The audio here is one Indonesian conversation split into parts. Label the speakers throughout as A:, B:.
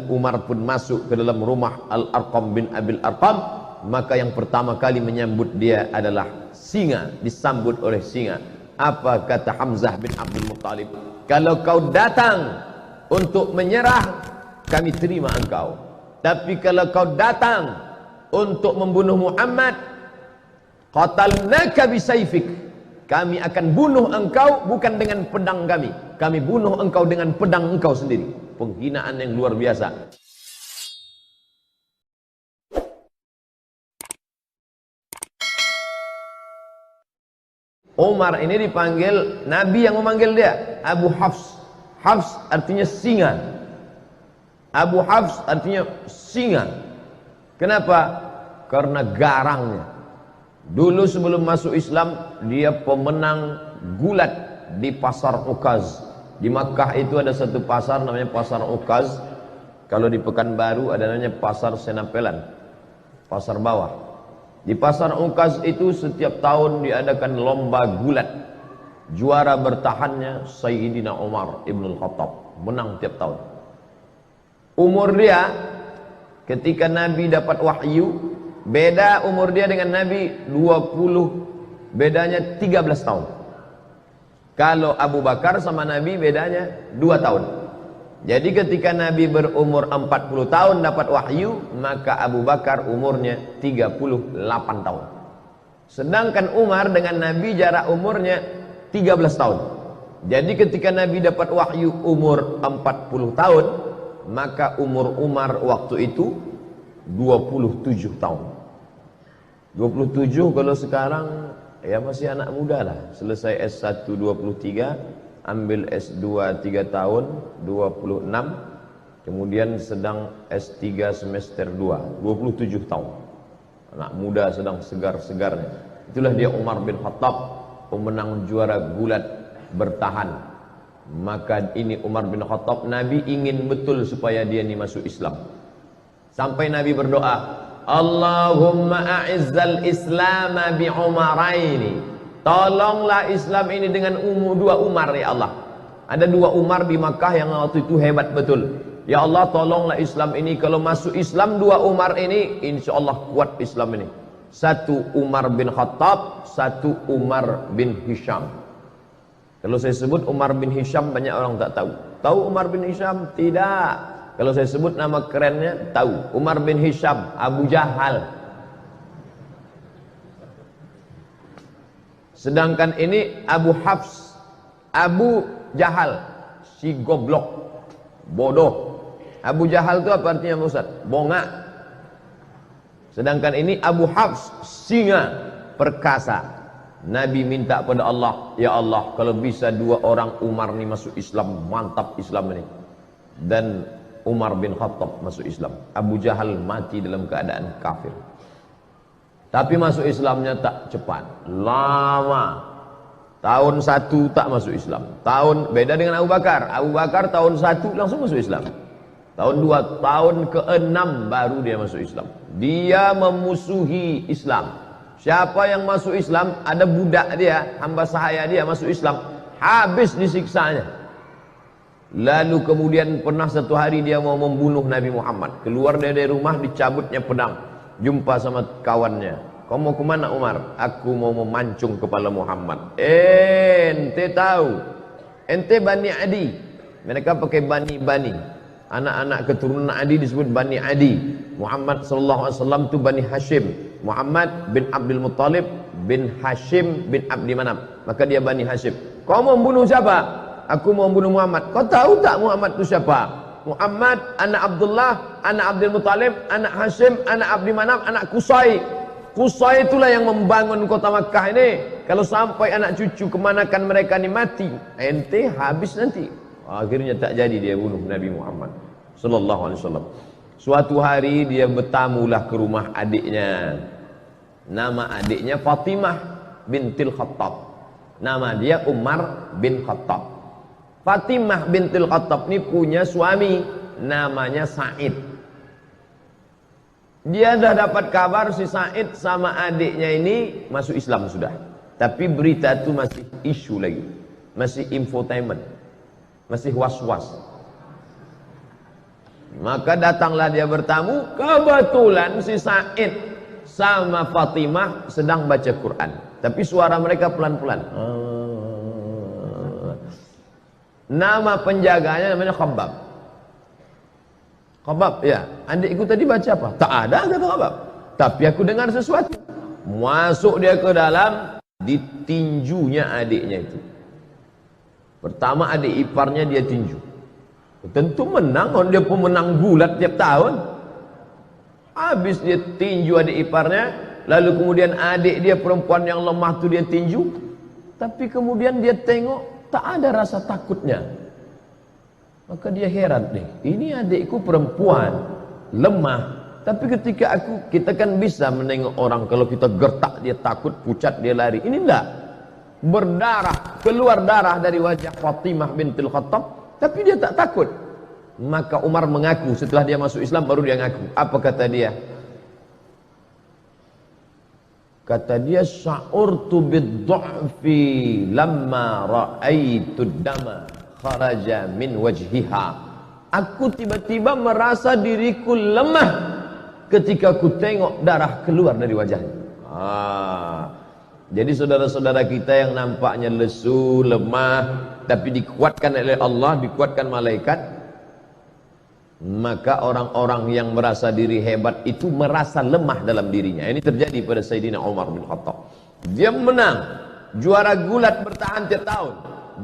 A: Umar pun masuk ke dalam rumah Al-Arqam bin Abil Arqam, maka yang pertama kali menyambut dia adalah singa, disambut oleh singa. Apa kata Hamzah bin Abdul Muttalib? Kalau kau datang untuk menyerah, kami terima engkau. Tapi kalau kau datang untuk membunuh Muhammad, qatalnaka bisayfik, kami akan bunuh engkau bukan dengan pedang kami. Kami bunuh engkau dengan pedang engkau sendiri. Penghinaan yang luar biasa. Umar ini dipanggil, Nabi yang memanggil dia Abu Hafs. Hafs artinya singa. Abu Hafs artinya singa. Kenapa? Karena garangnya. Dulu sebelum masuk Islam, dia pemenang gulat di pasar Ukaz. Di Makkah itu ada satu pasar namanya pasar Ukaz. Kalau di Pekanbaru ada namanya pasar Senapelan, pasar bawah. Di pasar Ukaz itu setiap tahun diadakan lomba gulat. Juara bertahannya Sayyidina Umar Ibn Khattab, menang tiap tahun. Umur dia ketika Nabi dapat wahyu, beda umur dia dengan Nabi 20, bedanya 13 tahun. Kalau Abu Bakar sama Nabi bedanya 2 tahun. Jadi ketika Nabi berumur 40 tahun dapat wahyu, maka Abu Bakar umurnya 38 tahun. Sedangkan Umar dengan Nabi jarak umurnya 13 tahun. Jadi ketika Nabi dapat wahyu umur 40 tahun, maka umur Umar waktu itu 27 tahun. 27 kalau sekarang ya masih anak muda lah. Selesai S1 23, ambil S2 3 tahun 26, kemudian sedang S3 semester 2 27 tahun. Anak muda sedang segar-segarnya. Itulah dia Umar bin Khattab, pemenang juara gulat bertahan. Maka ini Umar bin Khattab, Nabi ingin betul supaya dia ini masuk Islam. Sampai Nabi berdoa, Allahumma a'izzal islama bi umaraini, tolonglah Islam ini dengan 2 Umar ya Allah. Ada 2 Umar di Makkah yang waktu itu hebat betul. Ya Allah, tolonglah Islam ini, kalau masuk Islam 2 Umar ini, insya Allah kuat Islam ini. 1 Umar bin Khattab, 1 Umar bin Hisham. Kalau saya sebut Umar bin Hisham banyak orang tak tahu. Tahu Umar bin Hisham? Tidak. Kalau saya sebut nama kerennya, tahu. Umar bin Hisham, Abu Jahal. Sedangkan ini Abu Hafs, Abu Jahal, si goblok, bodoh. Abu Jahal itu apa artinya Ustaz? Bongak. Sedangkan ini Abu Hafs, singa, perkasa. Nabi minta pada Allah, ya Allah, kalau bisa 2 orang Umar ini masuk Islam, mantap Islam ini. Dan Umar bin Khattab masuk Islam. Abu Jahal mati dalam keadaan kafir. Tapi masuk Islamnya tak cepat, lama. Tahun 1 tak masuk Islam. Tahun beda dengan Abu Bakar. Abu Bakar tahun 1 langsung masuk Islam. Tahun 2, tahun ke-6 baru dia masuk Islam. Dia memusuhi Islam. Siapa yang masuk Islam, ada budak dia, hamba sahaya dia masuk Islam, habis disiksanya. Lalu kemudian pernah satu hari dia mau membunuh Nabi Muhammad. Keluar dari rumah, dicabutnya pedang. Jumpa sama kawannya. Kau mau kemana Umar? Aku mau memancung kepala Muhammad. Ente tahu, ente Bani Adi. Mereka pakai Bani. Anak-anak keturunan Adi disebut Bani Adi. Muhammad sallallahu alaihi wasallam itu Bani Hashim. Muhammad bin Abdul Muttalib bin Hashim bin Abdi Manaf. Maka dia Bani Hashim. Kau mau membunuh siapa? Aku mau membunuh Muhammad. Kau tahu tak Muhammad itu siapa? Muhammad anak Abdullah, anak Abdul Muttalib, anak Hashim, anak Abdi Manaf, anak Qusay. Qusay itulah yang membangun kota Makkah ini. Kalau sampai anak cucu kemanakan mereka ini mati, ente habis nanti. Akhirnya tak jadi dia bunuh Nabi Muhammad sallallahu alaihi wasallam. Suatu hari dia bertamulah ke rumah adiknya. Nama adiknya Fatimah bintil Khattab. Nama dia Umar bin Khattab. Fatimah bintil Khattab ini punya suami namanya Said. Dia dah dapat kabar si Said sama adiknya ini masuk Islam sudah. Tapi berita itu masih isu lagi. Masih infotainment. Masih was-was. Maka datanglah dia bertamu, kebetulan si Said sama Fatimah sedang baca Quran, tapi suara mereka pelan-pelan. Nama penjaganya namanya Khabbab. Khabbab, ya, adikku tadi baca apa? Tak ada, kata Khabbab. Tapi aku dengar sesuatu. Masuk dia ke dalam, ditinjunya adiknya itu. Pertama adik iparnya dia tinju. Tentu menang, dia pemenang gulat tiap tahun. Habis dia tinju adik iparnya, lalu kemudian adik dia perempuan yang lemah tu dia tinju. Tapi kemudian dia tengok tak ada rasa takutnya. Maka dia heran nih, ini adikku perempuan lemah. Tapi ketika kita kan bisa menengok orang, kalau kita gertak dia takut, pucat dia lari. Ini enggak. Berdarah, keluar darah dari wajah Fatimah bintil Khattab, tapi dia tak takut. Maka Umar mengaku, setelah dia masuk Islam baru dia ngaku. Apa kata dia? Kata dia, sya'urtu bid-du'fi lamma ra'aitu dama kharaja min wajhiha. Aku tiba-tiba merasa diriku lemah ketika aku tengok darah keluar dari wajahnya. Jadi saudara-saudara kita yang nampaknya lesu, lemah, tapi dikuatkan oleh Allah, dikuatkan malaikat, maka orang-orang yang merasa diri hebat itu merasa lemah dalam dirinya. Ini terjadi pada Sayyidina Umar bin Khattab. Dia menang, juara gulat bertahan tiap tahun,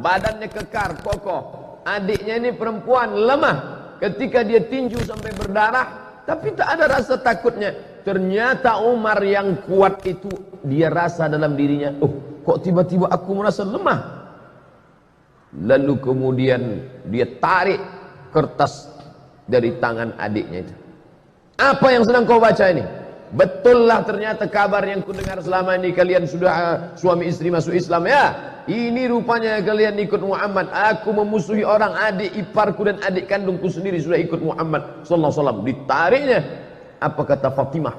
A: badannya kekar, kokoh. Adiknya ini perempuan lemah, ketika dia tinju sampai berdarah, tapi tak ada rasa takutnya. Ternyata Umar yang kuat itu, dia rasa dalam dirinya, oh kok tiba-tiba aku merasa lemah. Lalu kemudian dia tarik kertas dari tangan adiknya itu. Apa yang sedang kau baca ini? Betullah ternyata kabar yang kudengar selama ini, kalian sudah suami istri masuk Islam ya. Ini rupanya kalian ikut Muhammad. Aku memusuhi orang, adik iparku dan adik kandungku sendiri sudah ikut Muhammad sallallahu alaihi wasallam. Ditariknya. Apa kata Fatimah?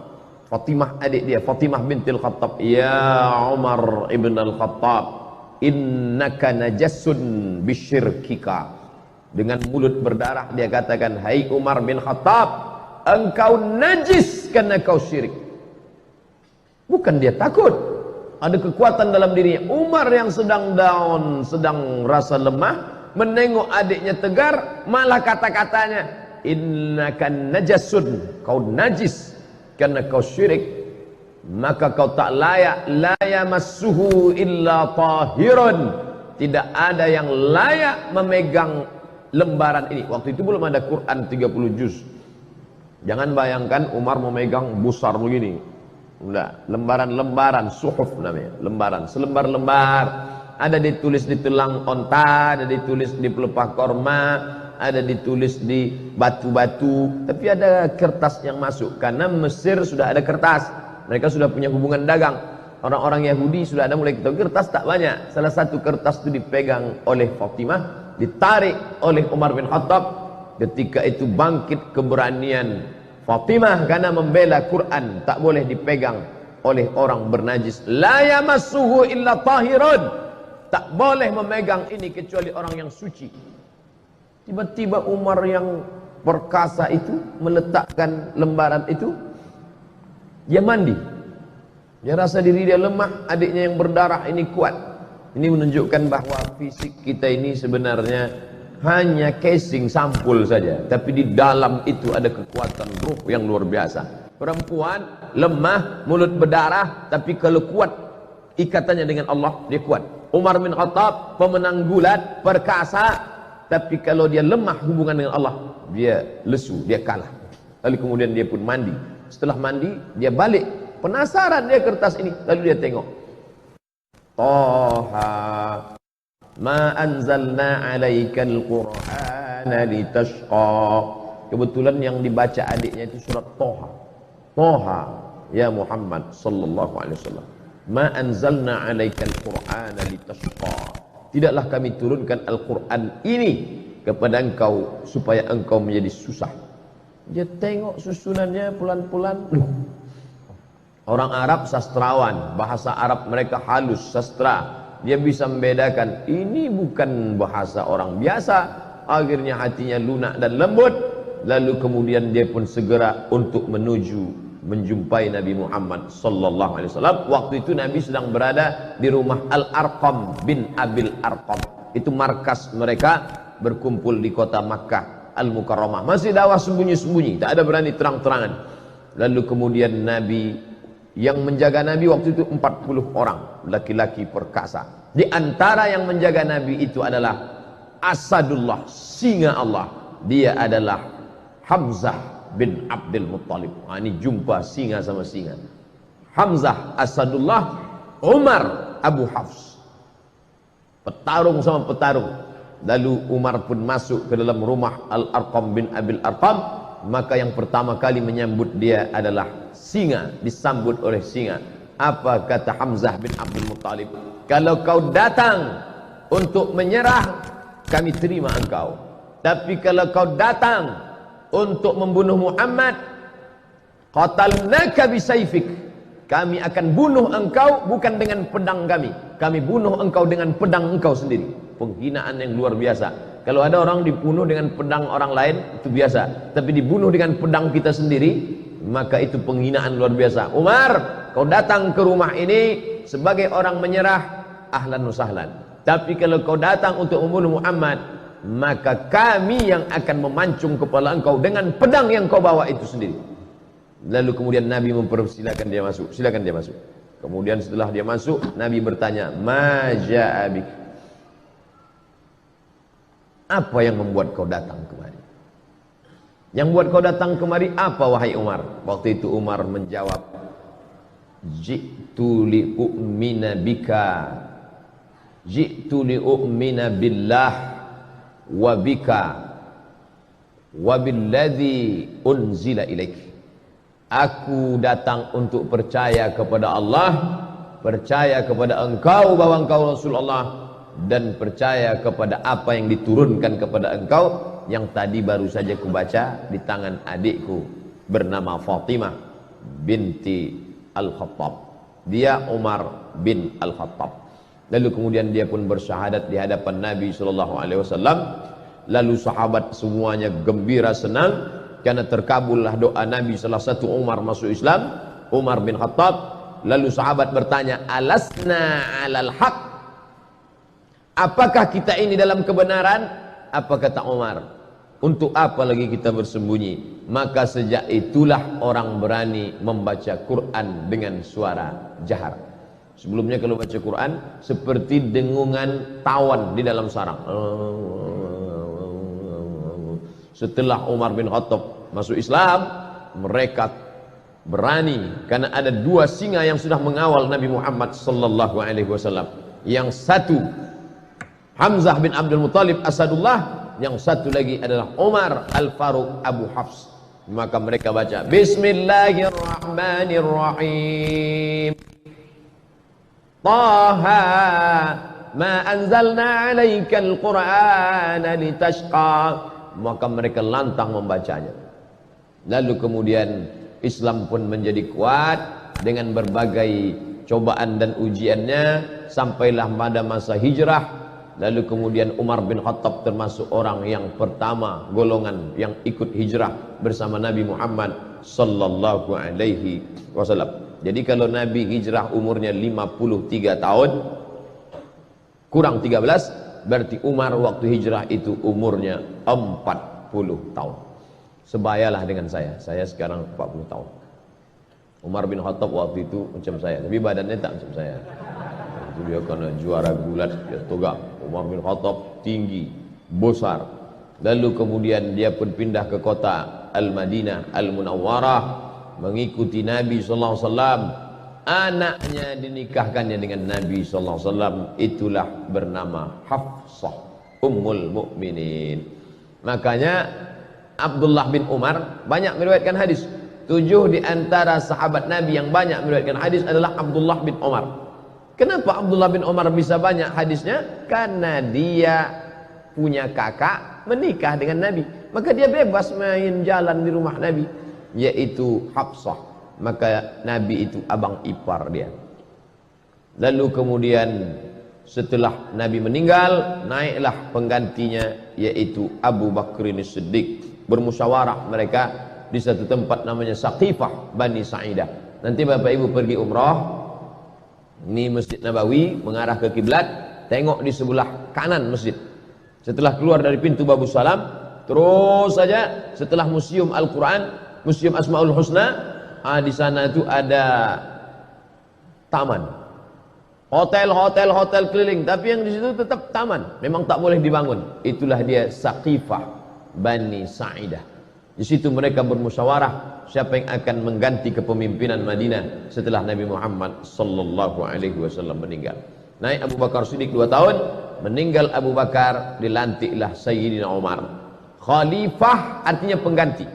A: Fatimah adik dia, Fatimah bintil Khattab. Ya Umar ibn al-Khattab, innaka najassun bisyirkika. Dengan mulut berdarah dia katakan, hai Umar bin Khattab, engkau najis karena kau syirik. Bukan dia takut, ada kekuatan dalam dirinya. Umar yang sedang down, sedang rasa lemah, menengok adiknya tegar, malah kata-katanya, innaka najasun, kau najis karena kau syirik, maka kau tak layak, la yamassuhu illa tahirun, tidak ada yang layak memegang lembaran ini. Waktu itu belum ada Quran 30 juz. Jangan bayangkan Umar memegang besar begini. Enggak, lembaran-lembaran, suhuf namanya, lembaran, selembar-lembar. Ada ditulis di tulang onta, ada ditulis di pelepah korma, ada ditulis di batu-batu, tapi ada kertas yang masuk. Karena Mesir sudah ada kertas, mereka sudah punya hubungan dagang. Orang-orang Yahudi sudah ada mulai ketemu kertas, tak banyak. Salah satu kertas itu dipegang oleh Fatimah, ditarik oleh Umar bin Khattab. Ketika itu bangkit keberanian Fatimah karena membela Quran, tak boleh dipegang oleh orang bernajis. La yamassuhu illa tahirun, tak boleh memegang ini kecuali orang yang suci. Tiba-tiba Umar yang perkasa itu meletakkan lembaran itu, dia mandi. Dia rasa diri dia lemah, adiknya yang berdarah ini kuat. Ini menunjukkan bahwa fisik kita ini sebenarnya hanya casing, sampul saja, tapi di dalam itu ada kekuatan ruh yang luar biasa. Perempuan lemah, mulut berdarah, tapi kalau kuat ikatannya dengan Allah, dia kuat. Umar bin Khattab pemenang gulat, perkasa, tapi kalau dia lemah hubungan dengan Allah, dia lesu, dia kalah. Lalu kemudian dia pun mandi. Setelah mandi, dia balik. Penasaran dia kertas ini. Lalu dia tengok. Taha, ma anzalna alaikal Qur'ana litashqa. Kebetulan yang dibaca adiknya itu surat Taha. Taha, ya Muhammad sallallahu alaihi wasallam. Ma anzalna alaikal Qur'ana litashqa. Tidaklah kami turunkan Al-Quran ini kepada engkau supaya engkau menjadi susah. Dia tengok susunannya pelan-pelan. Orang Arab sastrawan, bahasa Arab mereka halus, sastra. Dia bisa membedakan, ini bukan bahasa orang biasa. Akhirnya hatinya lunak dan lembut. Lalu kemudian dia pun segera untuk menuju menjumpai Nabi Muhammad sallallahu alaihi wasallam. Waktu itu Nabi sedang berada di rumah Al-Arqam bin Abil Arqam. Itu markas mereka berkumpul di kota Makkah Al-Mukarramah. Masih dakwah sembunyi-sembunyi, tak ada berani terang-terangan. Lalu kemudian Nabi, yang menjaga Nabi waktu itu 40 orang laki-laki perkasa. Di antara yang menjaga Nabi itu adalah Asadullah, singa Allah. Dia adalah Hamzah bin Abdul Muttalib. Ini jumpa singa sama singa. Hamzah Asadullah, Umar Abu Hafs. Petarung sama petarung. Lalu Umar pun masuk ke dalam rumah Al-Arqam bin Abil Arqam. Maka yang pertama kali menyambut dia adalah singa, disambut oleh singa. Apa kata Hamzah bin Abdul Muttalib? Kalau kau datang untuk menyerah, kami terima engkau. Tapi kalau kau datang untuk membunuh Muhammad, qatalnaka bisayfik, kami akan bunuh engkau bukan dengan pedang kami. Kami bunuh engkau dengan pedang engkau sendiri. Penghinaan yang luar biasa. Kalau ada orang dibunuh dengan pedang orang lain, itu biasa. Tapi dibunuh dengan pedang kita sendiri, maka itu penghinaan luar biasa. Umar, kau datang ke rumah ini sebagai orang menyerah, ahlan wa sahlan. Tapi kalau kau datang untuk membunuh Muhammad, maka kami yang akan memancung kepala engkau dengan pedang yang kau bawa itu sendiri. Lalu kemudian Nabi mempersilakan dia masuk. Silakan dia masuk. Kemudian setelah dia masuk, Nabi bertanya, "Ma ja'a bik?" Apa yang membuat kau datang kemari? Yang buat kau datang kemari apa, wahai Umar? Waktu itu Umar menjawab, "Ji'tu li'u'mina bika, ji'tu li'u'mina billah wa bika wa billadzi unzila ilaik." Aku datang untuk percaya kepada Allah, percaya kepada engkau bahwa engkau Rasulullah, dan percaya kepada apa yang diturunkan kepada engkau, yang tadi baru saja kubaca di tangan adikku bernama Fatimah binti Al-Khattab. Dia Umar bin Al-Khattab. Lalu kemudian dia pun bersyahadat di hadapan Nabi sallallahu alaihi wasallam. Lalu sahabat semuanya gembira senang karena terkabullah doa Nabi. Salah satu Umar masuk Islam, Umar bin Khattab. Lalu sahabat bertanya, "Alasna 'alal haq?" Apakah kita ini dalam kebenaran? Apa kata Umar? Untuk apa lagi kita bersembunyi? Maka sejak itulah orang berani membaca Quran dengan suara jahar. Sebelumnya kalau baca Quran seperti dengungan tawon di dalam sarang. Setelah Umar bin Khattab masuk Islam, mereka berani karena ada dua singa yang sudah mengawal Nabi Muhammad sallallahu alaihi wasallam. Yang satu Hamzah bin Abdul Muttalib Asadullah, yang satu lagi adalah Umar Al-Faruq Abu Hafs. Maka mereka baca Bismillahirrahmanirrahim, Taha ma anzalna 'alaikal Qur'ana litashqa. Maka mereka lantang membacanya. Lalu kemudian Islam pun menjadi kuat dengan berbagai cobaan dan ujiannya, sampailah pada masa hijrah. Lalu kemudian Umar bin Khattab termasuk orang yang pertama golongan yang ikut hijrah bersama Nabi Muhammad sallallahu alaihi wasallam. Jadi kalau Nabi hijrah umurnya 53 tahun kurang 13, berarti Umar waktu hijrah itu umurnya 40 tahun. Sebayalah dengan saya sekarang 40 tahun. Umar bin Khattab waktu itu macam saya, tapi badannya tak macam saya. Itu dia karena juara gulat, dia tegak. Umar bin Khattab tinggi, besar. Lalu kemudian dia pun pindah ke kota Al-Madinah Al-Munawwarah, mengikuti Nabi sallallahu alaihi wasallam. Anaknya dinikahkannya dengan Nabi sallallahu alaihi wasallam, itulah bernama Hafsah Ummul Mukminin. Makanya Abdullah bin Umar banyak meriwayatkan hadis. 7 di antara sahabat Nabi yang banyak meriwayatkan hadis adalah Abdullah bin Umar. Kenapa Abdullah bin Umar bisa banyak hadisnya? Karena dia punya kakak menikah dengan Nabi. Maka dia bebas main jalan di rumah Nabi, yaitu Hafsah. Maka Nabi itu abang ipar dia. Lalu kemudian setelah Nabi meninggal, naiklah penggantinya, yaitu Abu Bakr As-Siddiq bermusyawarah mereka di satu tempat namanya Saqifah Bani Sa'idah. Nanti Bapak Ibu pergi umrah, ini Masjid Nabawi mengarah ke kiblat, tengok di sebelah kanan masjid. Setelah keluar dari pintu Babus Salam, terus saja setelah Museum Al-Quran, Museum Asmaul Husna, di sana itu ada taman, hotel keliling, tapi yang di situ tetap taman, memang tak boleh dibangun. Itulah dia Saqifah Bani Sa'idah. Di situ mereka bermusyawarah siapa yang akan mengganti kepemimpinan Madinah setelah Nabi Muhammad sallallahu alaihi wasallam meninggal. Naik Abu Bakar Siddiq 2 tahun, meninggal Abu Bakar, dilantiklah Sayyidina Umar. Khalifah artinya pengganti.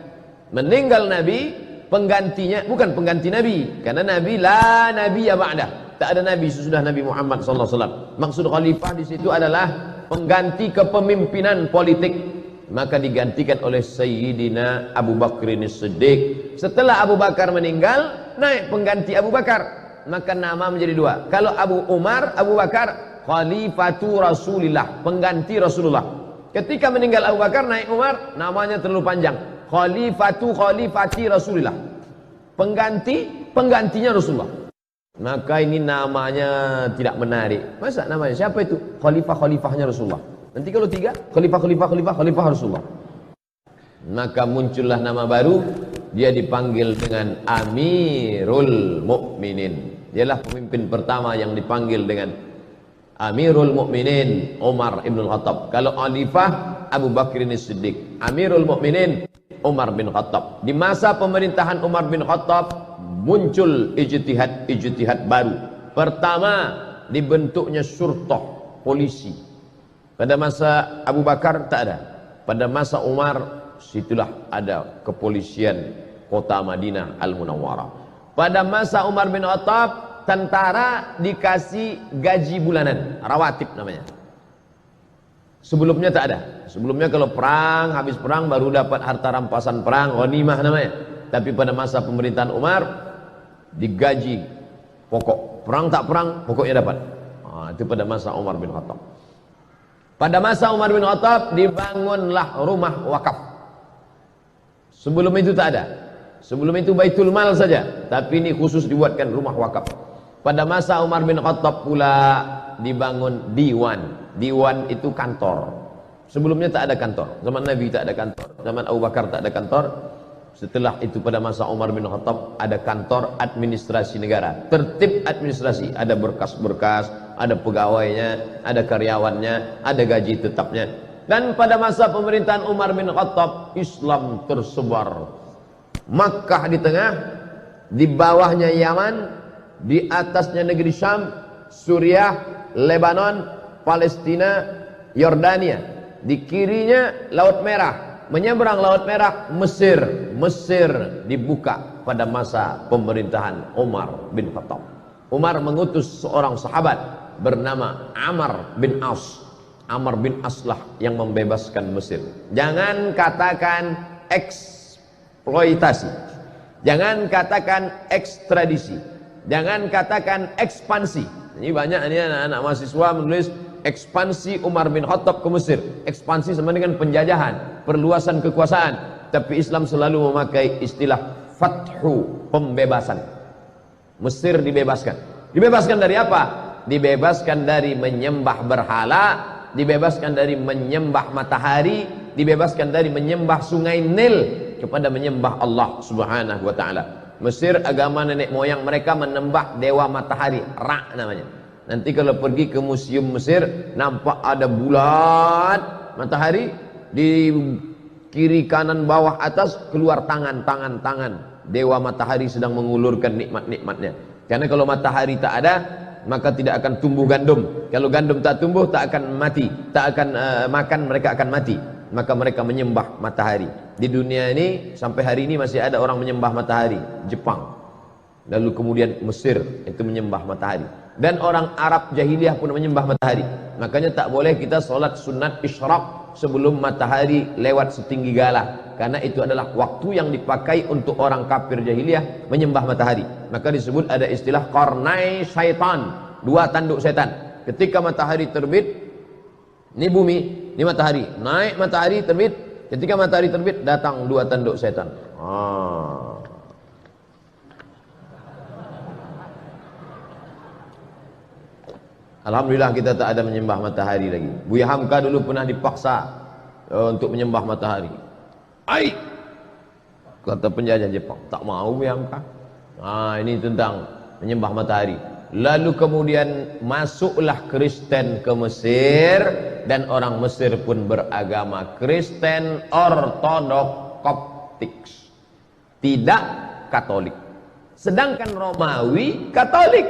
A: Meninggal Nabi, penggantinya bukan pengganti Nabi, karena Nabi la nabiyya ba'dah. Tak ada nabi sesudah Nabi Muhammad sallallahu alaihi wasallam. Maksud khalifah di situ adalah pengganti kepemimpinan politik. Maka digantikan oleh Sayyidina Abu Bakr As-Siddiq. Setelah Abu Bakar meninggal, naik pengganti Abu Bakar, maka nama menjadi 2. Kalau Abu Umar, Abu Bakar, Khalifatu Rasulillah, pengganti Rasulullah. Ketika meninggal Abu Bakar, naik Umar, namanya terlalu panjang, Khalifati Rasulillah, penggantinya Rasulullah. Maka ini namanya tidak menarik. Masa namanya siapa itu? Khalifahnya Rasulullah. Nanti kalau 3, khalifah Rasulullah. Maka muncullah nama baru, dia dipanggil dengan Amirul Mukminin. Dialah pemimpin pertama yang dipanggil dengan Amirul Mukminin, Umar ibn Khattab. Kalau khalifah, Abu Bakr As-Siddiq. Amirul Mukminin, Umar bin Khattab. Di masa pemerintahan Umar bin Khattab muncul ijtihad baru. Pertama, dibentuknya syurtah, polisi. Pada masa Abu Bakar tak ada. Pada masa Umar, situlah ada kepolisian kota Madinah Al-Munawwarah. Pada masa Umar bin Khattab, tentara dikasih gaji bulanan, rawatib namanya. Sebelumnya tak ada. Sebelumnya kalau perang, habis perang baru dapat harta rampasan perang, ghanimah namanya. Tapi pada masa pemerintahan Umar, digaji pokok. Perang tak perang, pokoknya dapat. Itu pada masa Umar bin Khattab. Pada masa Umar bin Khattab dibangunlah rumah wakaf. Sebelum itu tak ada. Sebelum itu Baitul Mal saja, tapi ini khusus dibuatkan rumah wakaf. Pada masa Umar bin Khattab pula dibangun diwan. Diwan itu kantor. Sebelumnya tak ada kantor. Zaman Nabi tak ada kantor. Zaman Abu Bakar tak ada kantor. Setelah itu pada masa Umar bin Khattab ada kantor administrasi negara, tertib administrasi, ada berkas-berkas, ada pegawainya, ada karyawannya, ada gaji tetapnya. Dan pada masa pemerintahan Umar bin Khattab, Islam tersebar. Makkah di tengah, di bawahnya Yaman, di atasnya negeri Syam, Suriah, Lebanon, Palestina, Yordania, di kirinya Laut Merah. Menyeberang Laut Merah, Mesir dibuka pada masa pemerintahan Umar bin Khattab. Umar mengutus seorang sahabat bernama Amr bin As. Amr bin As lah yang membebaskan Mesir. Jangan katakan eksploitasi, jangan katakan ekstradisi, jangan katakan ekspansi. Ini banyak ini anak-anak mahasiswa menulis ekspansi Umar bin Khattab ke Mesir. Ekspansi sama dengan penjajahan, perluasan kekuasaan. Tapi Islam selalu memakai istilah fathu, pembebasan. Mesir dibebaskan. Dibebaskan dari apa? Dibebaskan dari menyembah berhala, dibebaskan dari menyembah matahari, dibebaskan dari menyembah sungai Nil, kepada menyembah Allah Subhanahu wa taala. Mesir agama nenek moyang mereka menyembah dewa matahari, Ra namanya. Nanti kalau pergi ke museum Mesir, nampak ada bulat matahari, di kiri kanan bawah atas keluar tangan dewa matahari sedang mengulurkan nikmat-nikmatnya. Karena kalau matahari tak ada, maka tidak akan tumbuh gandum. Kalau gandum tak tumbuh, tak akan mati, tak akan makan, mereka akan mati. Maka mereka menyembah matahari. Di dunia ini sampai hari ini masih ada orang menyembah matahari. Jepang, lalu kemudian Mesir itu menyembah matahari. Dan orang Arab jahiliyah pun menyembah matahari. Makanya tak boleh kita sholat sunat isyraq sebelum matahari lewat setinggi galah. Karena itu adalah waktu yang dipakai untuk orang kafir jahiliyah menyembah matahari. Maka disebut ada istilah qarnai syaitan, 2 tanduk setan. Ketika matahari terbit, ini bumi, ini matahari. Naik matahari terbit, Ketika matahari terbit, datang dua tanduk setan. Alhamdulillah kita tak ada menyembah matahari lagi. Buya Hamka dulu pernah dipaksa untuk menyembah matahari. Ai, kata penjajah Jepang, tak mau Buya Hamka. Ini tentang menyembah matahari. Lalu kemudian masuklah Kristen ke Mesir, dan orang Mesir pun beragama Kristen Ortodok Koptik, tidak Katolik. Sedangkan Romawi Katolik,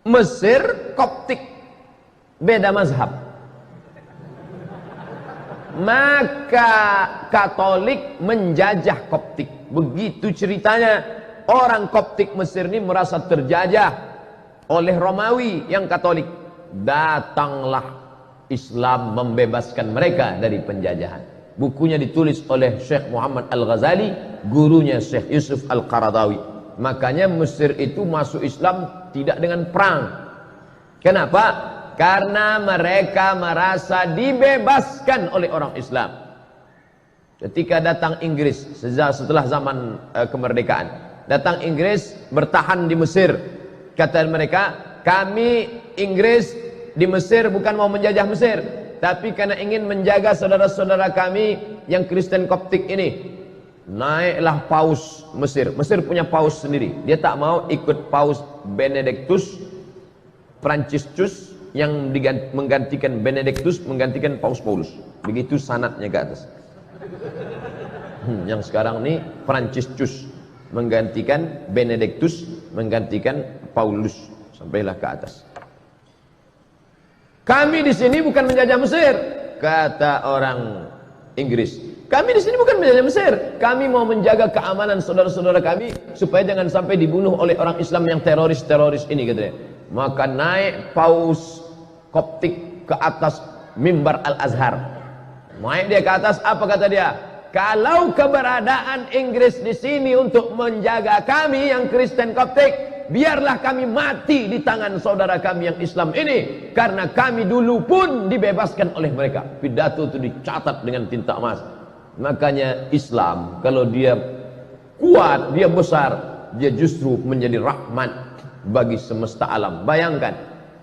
A: Mesir Koptik, beda mazhab. Maka Katolik menjajah Koptik. Begitu ceritanya. Orang Koptik Mesir ini merasa terjajah oleh Romawi yang Katolik. Datanglah Islam membebaskan mereka dari penjajahan. Bukunya ditulis oleh Syekh Muhammad Al-Ghazali, gurunya Syekh Yusuf Al-Qaradawi. Makanya Mesir itu masuk Islam tidak dengan perang. Kenapa? Karena mereka merasa dibebaskan oleh orang Islam. Ketika datang Inggris setelah zaman kemerdekaan, datang Inggris bertahan di Mesir. Kata mereka, kami Inggris di Mesir bukan mau menjajah Mesir, tapi karena ingin menjaga saudara-saudara kami yang Kristen Koptik ini. Naiklah paus Mesir. Mesir punya paus sendiri. Dia tak mau ikut paus Benedictus Franciscus yang menggantikan Benedictus, menggantikan paus Paulus. Begitu sanadnya ke atas. Yang sekarang ini Franciscus menggantikan Benedictus, menggantikan Paulus, sampailah ke atas. Kami di sini bukan menjajah Mesir, kata orang Inggris. Kami di sini bukan menjajah Mesir, kami mau menjaga keamanan saudara-saudara kami supaya jangan sampai dibunuh oleh orang Islam yang teroris-teroris ini, katanya. Maka naik paus Koptik ke atas mimbar Al-Azhar. Naik dia ke atas, apa kata dia? Kalau keberadaan Inggris di sini untuk menjaga kami yang Kristen Koptik, biarlah kami mati di tangan saudara kami yang Islam ini, karena kami dulu pun dibebaskan oleh mereka. Pidato itu dicatat dengan tinta emas. Makanya Islam kalau dia kuat, dia besar, dia justru menjadi rahmat bagi semesta alam. Bayangkan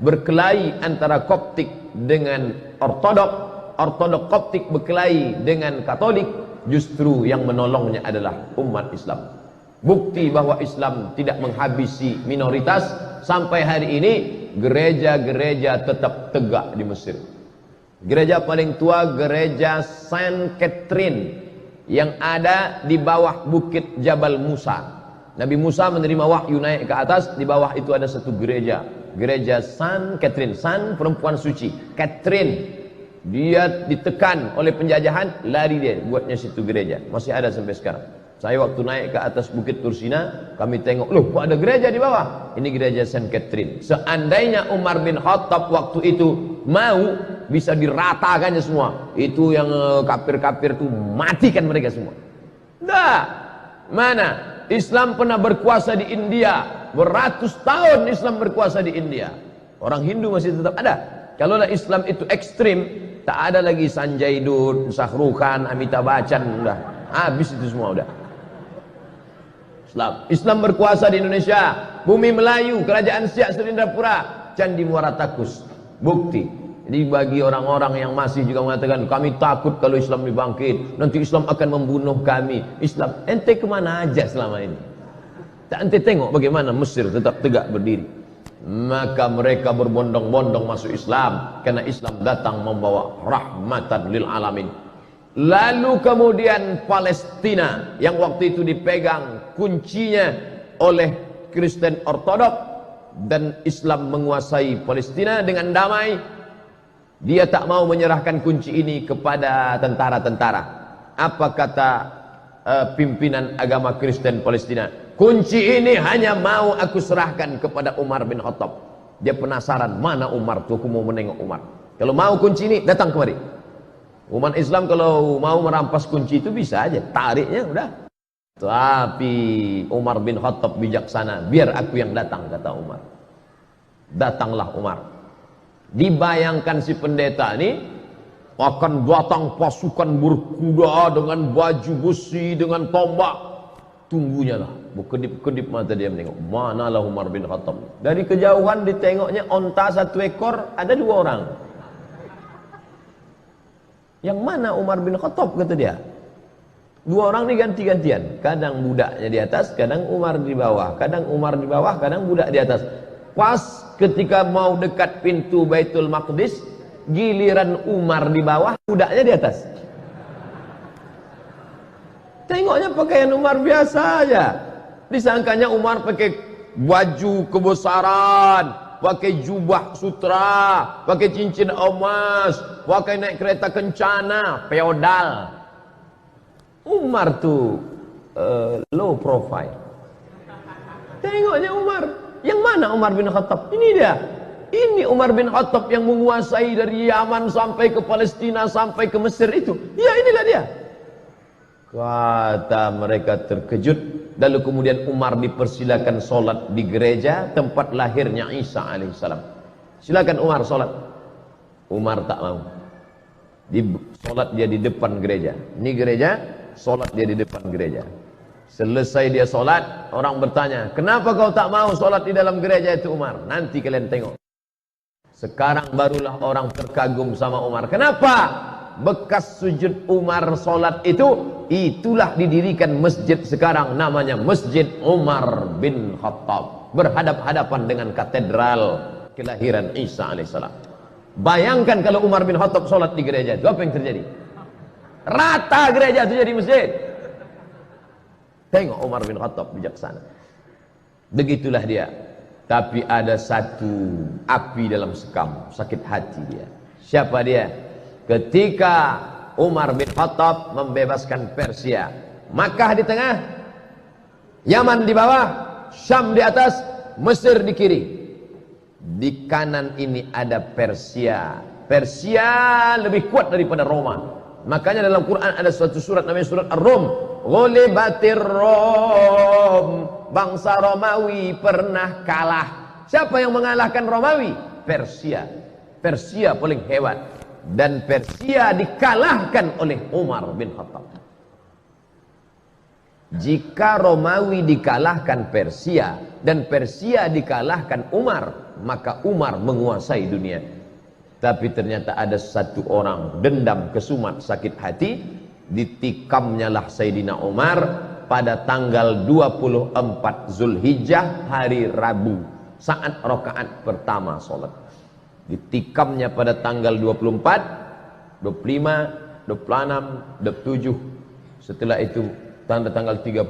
A: berkelahi antara Koptik dengan Ortodok, Ortodok Koptik berkelahi dengan Katolik, justru yang menolongnya adalah umat Islam. Bukti bahwa Islam tidak menghabisi minoritas. Sampai hari ini gereja-gereja tetap tegak di Mesir. Gereja paling tua, gereja Saint Catherine, yang ada di bawah bukit Jabal Musa. Nabi Musa menerima wahyu naik ke atas, di bawah itu ada satu gereja, gereja Saint Catherine. Saint perempuan suci, Catherine dia ditekan oleh penjajahan, lari dia buatnya situ gereja, masih ada sampai sekarang. Saya waktu naik ke atas bukit Tursina, kami tengok, loh kok ada gereja di bawah? Ini gereja Saint Catherine. Seandainya Umar bin Khattab waktu itu mau, bisa diratakannya semua. Itu yang kafir-kafir itu, matikan mereka semua. Dah, mana? Islam pernah berkuasa di India, beratus tahun Islam berkuasa di India. Orang Hindu masih tetap ada. Kalau Islam itu ekstrim, tak ada lagi Sanjay Dutt, Shahrukh Khan, Amitabh Bachchan, udah habis itu semua udah. Islam berkuasa di Indonesia, bumi Melayu, kerajaan Siak Serindrapura, Candi Muara Takus. Bukti. Jadi bagi orang-orang yang masih juga mengatakan kami takut kalau Islam dibangkit, nanti Islam akan membunuh kami. Islam, ente kemana aja selama ini? Tak ente tengok bagaimana Mesir tetap tegak berdiri. Maka mereka berbondong-bondong masuk Islam, karena Islam datang membawa rahmatan lil alamin. Lalu kemudian Palestina yang waktu itu dipegang kuncinya oleh Kristen Ortodok, dan Islam menguasai Palestina dengan damai. Dia tak mau menyerahkan kunci ini kepada tentara-tentara. Apa kata pimpinan agama Kristen Palestina? Kunci ini hanya mau aku serahkan kepada Umar bin Khattab. Dia penasaran, mana Umar tuh, aku mau menengok Umar. Kalau mau kunci ini, datang kemari. Umat Islam kalau mau merampas kunci itu bisa aja, tariknya udah. Tapi Umar bin Khattab bijaksana, biar aku yang datang, kata Umar. Datanglah Umar. Dibayangkan si pendeta ini Akan datang pasukan berkuda dengan baju besi, dengan tombak. Tunggunya lah, berkedip-kedip mata dia menengok. Manalah Umar bin Khattab. Dari kejauhan ditengoknya onta satu ekor, ada 2 orang. Yang mana Umar bin Khattab, kata dia. 2 orang ini ganti-gantian. Kadang budaknya di atas, kadang Umar di bawah. Kadang Umar di bawah, kadang budak di atas. Pas ketika mau dekat pintu Baitul Maqdis, giliran Umar di bawah, budaknya di atas. Tengoknya pakaian Umar biasa aja. Disangkanya Umar pakai baju kebesaran, pakai jubah sutra, pakai cincin emas, pakai naik kereta kencana, feodal. Umar tuh low profile. Tengoknya Umar. Yang mana Umar bin Khattab? Ini dia. Ini Umar bin Khattab yang menguasai dari Yaman sampai ke Palestina, sampai ke Mesir itu. Ya, inilah dia. Kata mereka terkejut. Lalu kemudian Umar dipersilakan solat di gereja tempat lahirnya Isa alaihissalam. Silakan Umar solat. Umar tak mau. Solat dia di depan gereja. Ini gereja, solat dia di depan gereja. Selesai dia solat, orang bertanya, kenapa kau tak mau solat di dalam gereja itu Umar? Nanti kalian tengok. Sekarang barulah orang terkagum sama Umar. Kenapa? Bekas sujud Umar solat itu, itulah didirikan masjid sekarang, namanya Masjid Umar bin Khattab, berhadap-hadapan dengan katedral kelahiran Isa alaihissalam. Bayangkan kalau Umar bin Khattab solat di gereja itu, apa yang terjadi? Rata gereja itu jadi masjid. Tengok Umar bin Khattab bijaksana. Begitulah dia. Tapi ada satu api dalam sekam, sakit hati dia. Siapa dia? Ketika Umar bin Khattab membebaskan Persia, Makkah di tengah, Yaman di bawah, Syam di atas, Mesir di kiri. Di kanan ini ada Persia. Persia lebih kuat daripada Roma. Makanya dalam Quran ada suatu surat namanya surat Ar-Rum. Ghulibatir Rom. Bangsa Romawi pernah kalah. Siapa yang mengalahkan Romawi? Persia. Persia paling hebat. Dan Persia dikalahkan oleh Umar bin Khattab. Jika Romawi dikalahkan Persia dan Persia dikalahkan Umar, maka Umar menguasai dunia. Tapi ternyata ada satu orang dendam, kesumat, sakit hati, ditikamnya lah Sayyidina Umar pada tanggal 24 Zulhijjah, hari Rabu, saat rakaat pertama sholat. Ditikamnya pada tanggal 24, 25, 26, 27. Setelah itu tanggal 30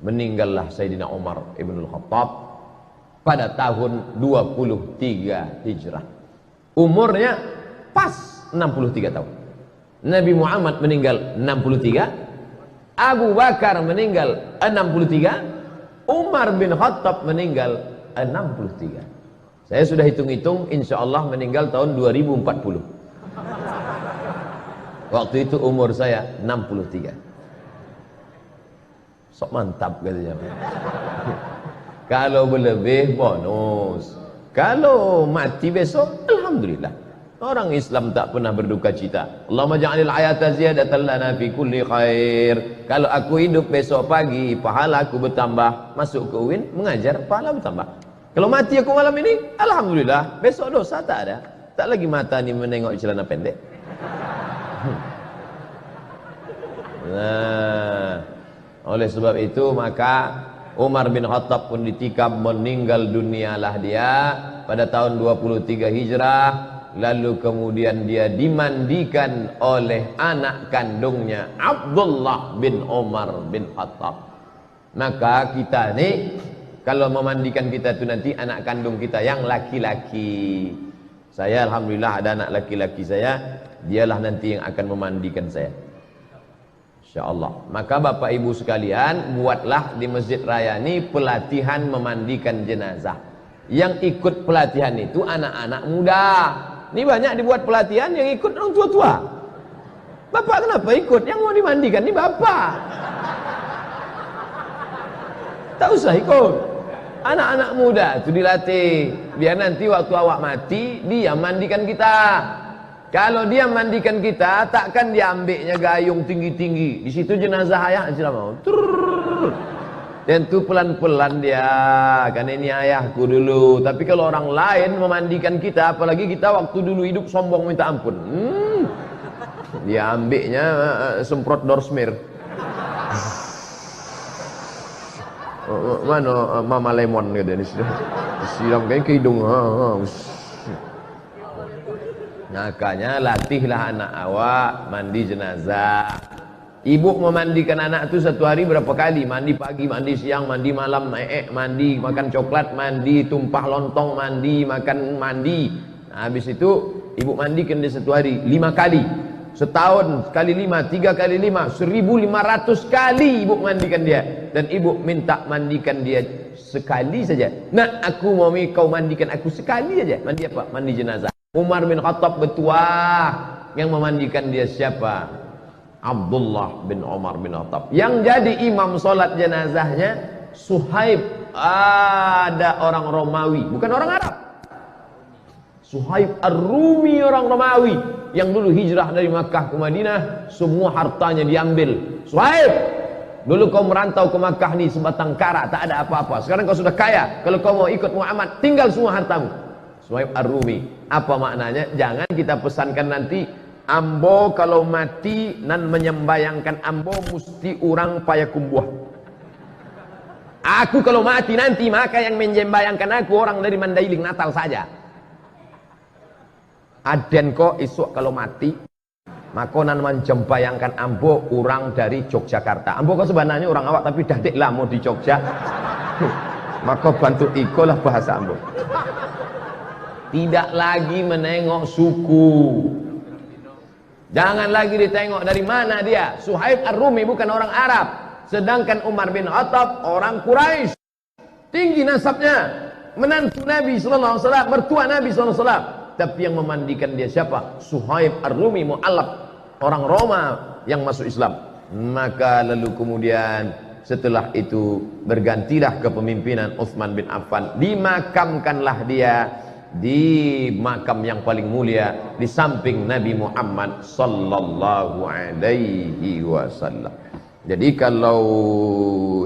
A: meninggallah Sayyidina Umar Ibnul Khattab pada tahun 23 Hijrah. Umurnya pas 63 tahun. Nabi Muhammad meninggal 63, Abu Bakar meninggal 63, Umar bin Khattab meninggal 63. Saya sudah hitung-hitung, insya Allah meninggal tahun 2040. Waktu itu umur saya 63. Sok mantap katanya. Kalau berlebih bonus. Kalau mati besok, alhamdulillah. Orang Islam tak pernah berduka cita. Allahumma ja'alil hayata ziyadatan lana fi kulli khair. Kalau aku hidup besok pagi, pahala aku bertambah. Masuk ke UIN, mengajar, pahala bertambah. Kalau mati aku malam ini, alhamdulillah. Besok dosa tak ada. Tak lagi mata ni menengok celana pendek. Nah, oleh sebab itu maka Umar bin Khattab pun ditikam, meninggal dunialah dia pada tahun 23 Hijrah. Lalu kemudian dia dimandikan oleh anak kandungnya Abdullah bin Umar bin Khattab. Maka kita ni kalau memandikan kita tu nanti anak kandung kita yang laki-laki. Saya alhamdulillah ada anak laki-laki saya, dialah nanti yang akan memandikan saya. InsyaAllah. Maka Bapak Ibu sekalian, buatlah di Masjid Raya ini pelatihan memandikan jenazah. Yang ikut pelatihan itu anak-anak muda. Ini banyak dibuat pelatihan yang ikut orang tua-tua. Bapak kenapa ikut? Yang mau dimandikan ini bapak. Tak usah ikut. Anak-anak muda itu dilatih. Biar nanti waktu awak mati, dia mandikan kita. Kalau dia mandikan kita, takkan dia ambilnya gayung tinggi-tinggi. Di situ jenazah ayah sudah mau. Dan tu pelan-pelan dia, kan ini ayahku dulu. Tapi kalau orang lain memandikan kita, apalagi kita waktu dulu hidup sombong minta ampun. Dia ambilnya semprot dorsmir. Mana Mama Lemon gitu ini disiram kayak ke hidung. Makanya latihlah anak awak mandi jenazah. Ibu memandikan anak itu satu hari berapa kali? Mandi pagi, mandi siang, mandi malam, mandi, makan coklat, mandi, tumpah lontong, mandi, makan, mandi. Nah, habis itu ibu mandikan dia satu hari 5 kali. Setahun kali 5, 3 kali 5, 1.500 kali ibu mandikan dia. Dan ibu minta mandikan dia sekali saja. Nah, aku mau kau mandikan aku sekali saja. Mandi apa? Mandi jenazah. Umar bin Khattab bertuah. Yang memandikan dia siapa? Abdullah bin Umar bin Khattab. Yang jadi imam solat jenazahnya Suhaib. Ada orang Romawi, bukan orang Arab. Suhaib Ar-Rumi, orang Romawi yang dulu hijrah dari Makkah ke Madinah, semua hartanya diambil. Suhaib, dulu kau merantau ke Makkah nih sebatang kara, tak ada apa-apa. Sekarang kau sudah kaya, kalau kau mau ikut Muhammad, tinggal semua hartamu. Suhaib Ar-Rumi. Apa maknanya? Jangan kita pesankan nanti ambo kalau mati nan menyembayangkan ambo mesti orang payakumbuh. Aku kalau mati nanti maka yang menyembayangkan aku orang dari Mandailing Natal saja. Aden kok isuk kalau mati maka nan menyembayangkan ambo orang dari Yogyakarta. Ambo kok sebenarnya orang awak tapi dadik lama di Jogja. Maka bantu iko lah bahasa ambo. Tidak lagi menengok suku. Jangan lagi ditengok dari mana dia. Suhaib Ar-Rumi bukan orang Arab. Sedangkan Umar bin Khattab orang Quraisy. Tinggi nasabnya. Menantu Nabi SAW, mertua Nabi SAW. Tapi yang memandikan dia siapa? Suhaib Ar-Rumi mu'alaf. Orang Roma yang masuk Islam. Maka lalu kemudian setelah itu bergantilah kepemimpinan Utsman bin Affan. Dimakamkanlah dia di makam yang paling mulia di samping Nabi Muhammad sallallahu alaihi wasallam. Jadi kalau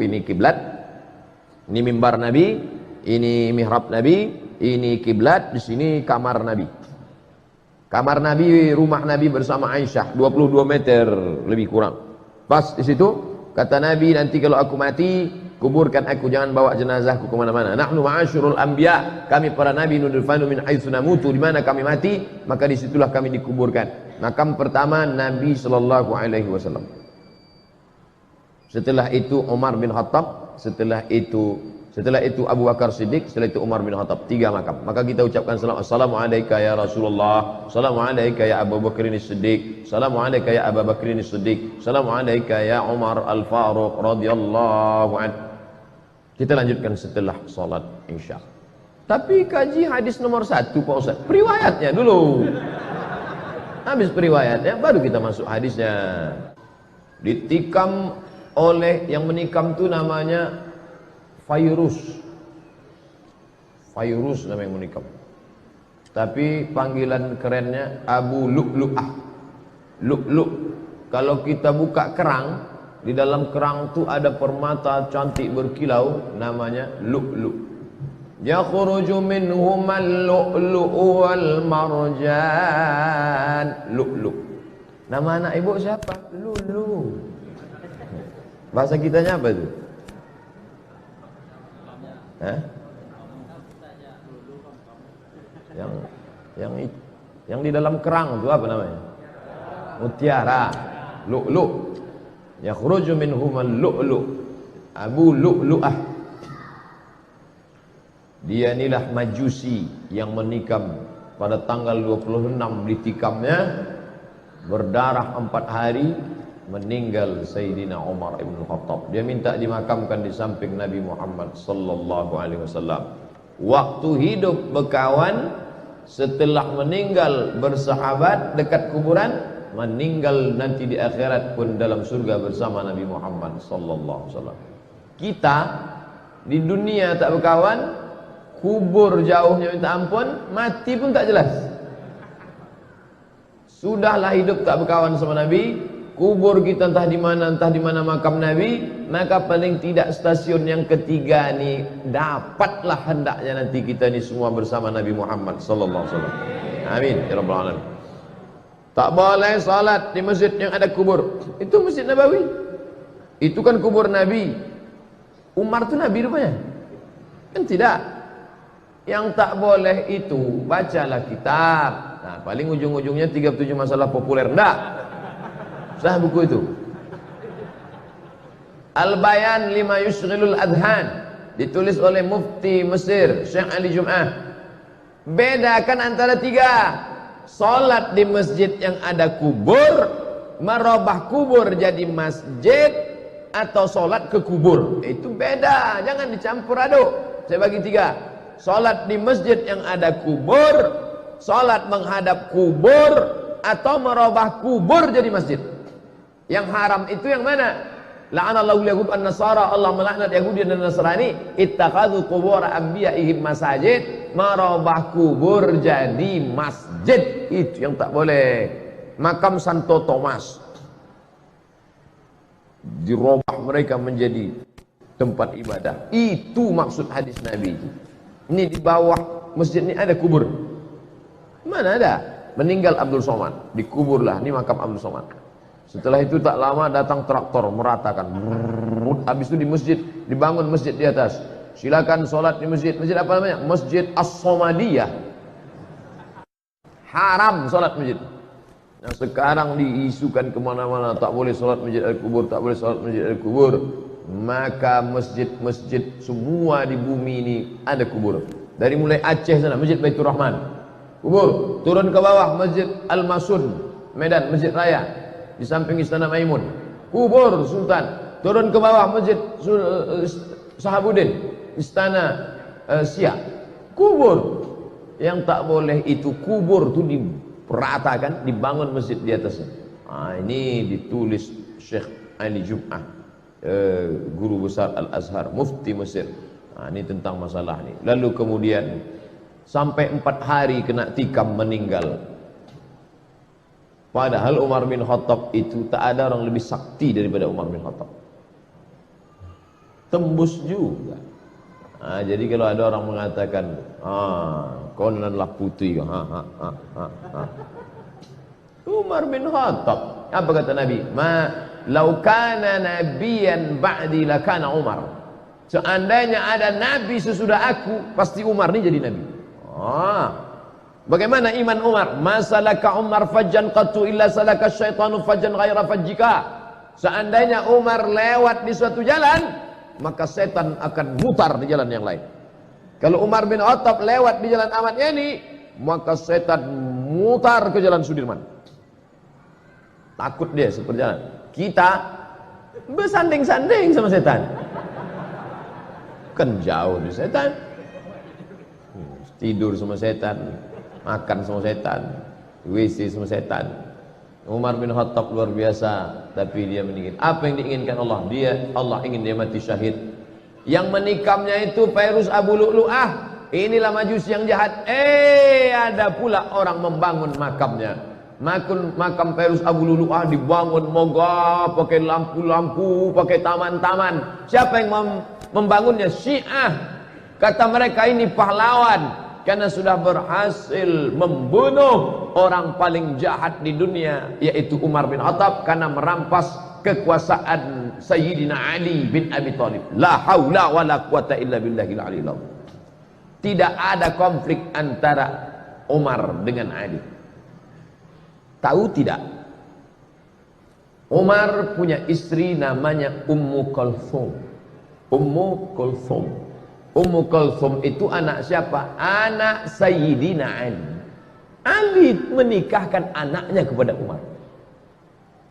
A: ini kiblat, ini mimbar Nabi, ini mihrab Nabi, ini kiblat, di sini kamar Nabi. Kamar Nabi, rumah Nabi bersama Aisyah 22 meter lebih kurang. Pas di situ kata Nabi, nanti kalau aku mati kuburkan aku, jangan bawa jenazahku kemana-mana. Nahnu ma'asyurul anbiya, kami para nabi nudfanu min haitsu namutu, di mana kami mati maka disitulah kami dikuburkan. Makam pertama Nabi sallallahu alaihi wasallam. Setelah itu Umar bin Khattab, setelah itu Abu Bakar Siddiq, setelah itu Umar bin Khattab. 3 makam. Maka kita ucapkan salam, assalamu alayka ya Rasulullah, assalamu alayka ya Abu Bakr Siddiq, assalamu alayka ya Abu Bakr Siddiq, assalamu alayka ya Umar Al-Faruq radhiyallahu anhu. Kita lanjutkan setelah sholat Isya. Tapi kaji hadis nomor 1 Pak Ustaz, periwayatnya dulu. Habis periwayatnya baru kita masuk hadisnya. Ditikam oleh yang menikam itu namanya Fayrus. Fayrus namanya yang menikam. Tapi panggilan kerennya Abu Lu'lu'ah. Lu'lu'. Kalau kita buka kerang, di dalam kerang itu ada permata cantik berkilau, namanya lu'lu'. Yakhruju minhumal lu'lu'u wal marjan. Lu'lu'. Nama anak ibu siapa? Lulu. Bahasa kitanya apa itu? Hah? Yang di dalam kerang itu apa namanya? Mutiara. Lu'lu'. Yakhruju minhumal lu'lu'. Abu Lu'lu'ah. Dia inilah majusi yang menikam pada tanggal 26 ditikamnya, berdarah 4 hari, meninggal Sayyidina Umar ibn Khattab. Dia minta dimakamkan di samping Nabi Muhammad sallallahu alaihi wasallam. Waktu hidup berkawan, setelah meninggal bersahabat dekat kuburan, meninggal nanti di akhirat pun dalam surga bersama Nabi Muhammad sallallahu alaihi wasallam. Kita di dunia tak berkawan, kubur jauhnya minta ampun, mati pun tak jelas. Sudahlah hidup tak berkawan sama Nabi, kubur kita entah di mana makam Nabi, maka paling tidak stasiun yang ketiga ni dapatlah hendaknya nanti kita ni semua bersama Nabi Muhammad sallallahu alaihi wasallam. Amin ya rabbal alamin. Tak boleh salat di masjid yang ada kubur. Itu Masjid Nabawi. Itu kan kubur Nabi. Umar tu Nabi rupanya. Kan tidak. Yang tak boleh itu bacalah kitab. Nah, paling ujung-ujungnya 37 masalah populer. Enggak. Sah buku itu. Al-Bayan lima yushghilul adhan, ditulis oleh Mufti Mesir Syekh Ali Jum'ah. Bedakan antara tiga: salat di masjid yang ada kubur, merubah kubur jadi masjid, atau salat ke kubur. Itu beda, jangan dicampur aduk. Saya bagi tiga: salat di masjid yang ada kubur, salat menghadap kubur, atau merubah kubur jadi masjid. Yang haram itu yang mana? La'anallahu yahud an-nasara, Allah melaknat Yahudi dan Nasrani, ittakhadhu qubur anbiya'ihim masajid, merubah kubur jadi masjid. Itu yang tak boleh. Makam Santo Thomas dirubah mereka menjadi tempat ibadah. Itu maksud hadis Nabi. Ini di bawah masjid ini ada kubur. Mana ada? Meninggal Abdul Somad, dikuburlah, ini makam Abdul Somad. Setelah itu tak lama datang traktor meratakan. Habis itu di masjid dibangun masjid di atas. Silakan sholat di masjid. Masjid apa namanya? Masjid As-Somadiyah. Haram sholat masjid. Nah, sekarang diisukan kemana-mana, tak boleh sholat masjid al-kubur, tak boleh sholat masjid al-kubur. Maka masjid-masjid semua di bumi ini ada kubur. Dari mulai Aceh sana, Masjid Baitur Rahman, kubur. Turun ke bawah, Masjid Al-Masun, Medan, Masjid Raya, di samping Istana Maimun, kubur Sultan. Turun ke bawah, Masjid Sahabuddin, Istana Siak, kubur. Yang tak boleh itu kubur itu diperatakan, dibangun masjid di atasnya. Ini ditulis Syekh Ali Jum'ah, guru besar Al-Azhar, Mufti Mesir. Ini tentang masalah ini. Lalu kemudian sampai 4 hari kena tikam meninggal. Padahal Umar bin Khattab itu tak ada orang lebih sakti daripada Umar bin Khattab. Tembus juga. Jadi kalau ada orang mengatakan, konanlah putih, Umar bin Khattab. Apa kata Nabi? Lau kana nabiyan ba'di lakana Umar. Seandainya ada nabi sesudah aku, pasti Umar ini jadi nabi. Bagaimana iman Umar? Masalaka Umar fajjan qattu illa salaka syaitanu fajjan ghaira fajjika. Seandainya Umar lewat di suatu jalan, maka setan akan mutar di jalan yang lain. Kalau Umar bin Khattab lewat di jalan Ahmad Yani, maka setan mutar ke jalan Sudirman. Takut dia seperjalan. Kita bersanding-sanding sama setan. Kan jauh dari setan. Tidur sama setan, makan sama setan, WC sama setan. Umar bin Khattab luar biasa, tapi dia meninggal. Apa yang diinginkan Allah? Allah ingin dia mati syahid. Yang menikamnya itu Fairuz Abu Lu'lu'ah. Inilah majusi yang jahat. Ada pula orang membangun makamnya. Makam Fairuz Abu Lu'lu'ah dibangun megah, pakai lampu-lampu, pakai taman-taman. Siapa yang membangunnya? Syiah. Kata mereka ini pahlawan, karena sudah berhasil membunuh orang paling jahat di dunia, yaitu Umar bin Khattab, karena merampas kekuasaan Sayyidina Ali bin Abi Thalib. La haula wa la quwata illa billahil aliyil azim. Tidak ada konflik antara Umar dengan Ali. Tahu tidak? Umar punya istri namanya Ummu Kulthum. Ummu Kulthum. Ummu Kulthum itu anak siapa? Anak Sayyidina Ali. Ali menikahkan anaknya kepada Umar.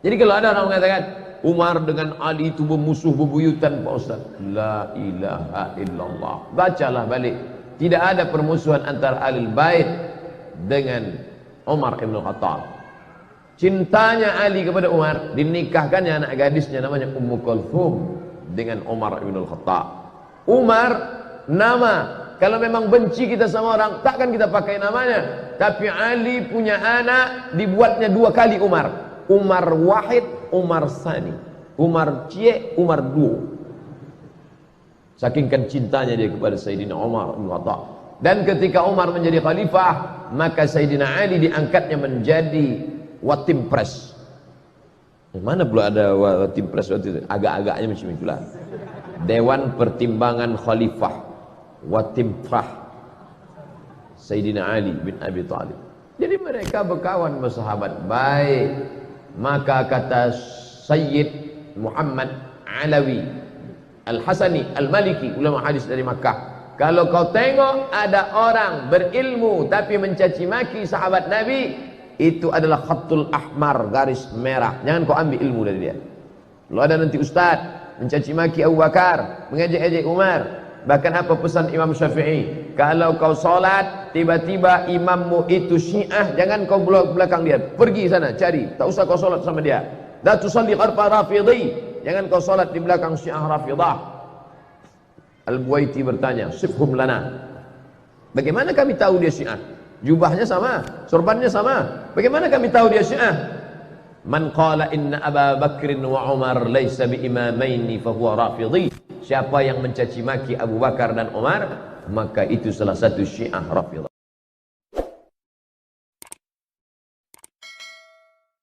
A: Jadi kalau ada orang mengatakan Umar dengan Ali itu bermusuh bebuyutan, Pak Ustaz, la ilaha illallah. Bacalah balik. Tidak ada permusuhan antara Ahlul Bait dengan Umar ibn Khattab. Cintanya Ali kepada Umar, dinikahkannya anak gadisnya namanya Ummu Kulthum dengan Umar ibn Khattab. Umar, nama Kalau memang benci kita sama orang, takkan kita pakai namanya. Tapi Ali punya anak, dibuatnya 2 kali Umar. Umar Wahid, Umar Sani. Umar Cie, Umar Duo. Saking kan cintanya dia kepada Sayyidina Umar bin Khattab. Dan ketika Umar menjadi khalifah, maka Sayyidina Ali diangkatnya menjadi Watim Pres. Mana pula ada Watim Pres waktu itu? Agak-agaknya macam itulah. Dewan Pertimbangan Khalifah Watim Prah Sayyidina Ali bin Abi Thalib. Jadi mereka berkawan bersahabat baik. Maka kata Sayyid Muhammad Alawi Al-Hasani Al-Maliki, ulama hadis dari Makkah, kalau kau tengok ada orang berilmu tapi mencaci maki sahabat Nabi, itu adalah khatul ahmar, garis merah. Jangan kau ambil ilmu dari dia. Kalau ada nanti ustaz mencaci maki Abu Bakar, mengejek-ejek Umar, bahkan apa pesan Imam Syafi'i, kalau kau solat tiba-tiba imammu itu Syiah, jangan kau belakang dia, pergi sana cari, tak usah kau solat sama dia. La tusalli khalfa rafidhi, jangan kau solat di belakang Syiah Rafidah. Al-Buwaiti bertanya, sifhum lana, bagaimana kami tahu dia Syiah? Jubahnya sama, sorbannya sama, bagaimana kami tahu dia Syiah? Man qala inna Aba Bakrin wa Umar laysa bi imamaini fa huwa rafidhi. Siapa yang mencaci maki Abu Bakar dan Umar, maka itu salah satu Syiah Rafidah.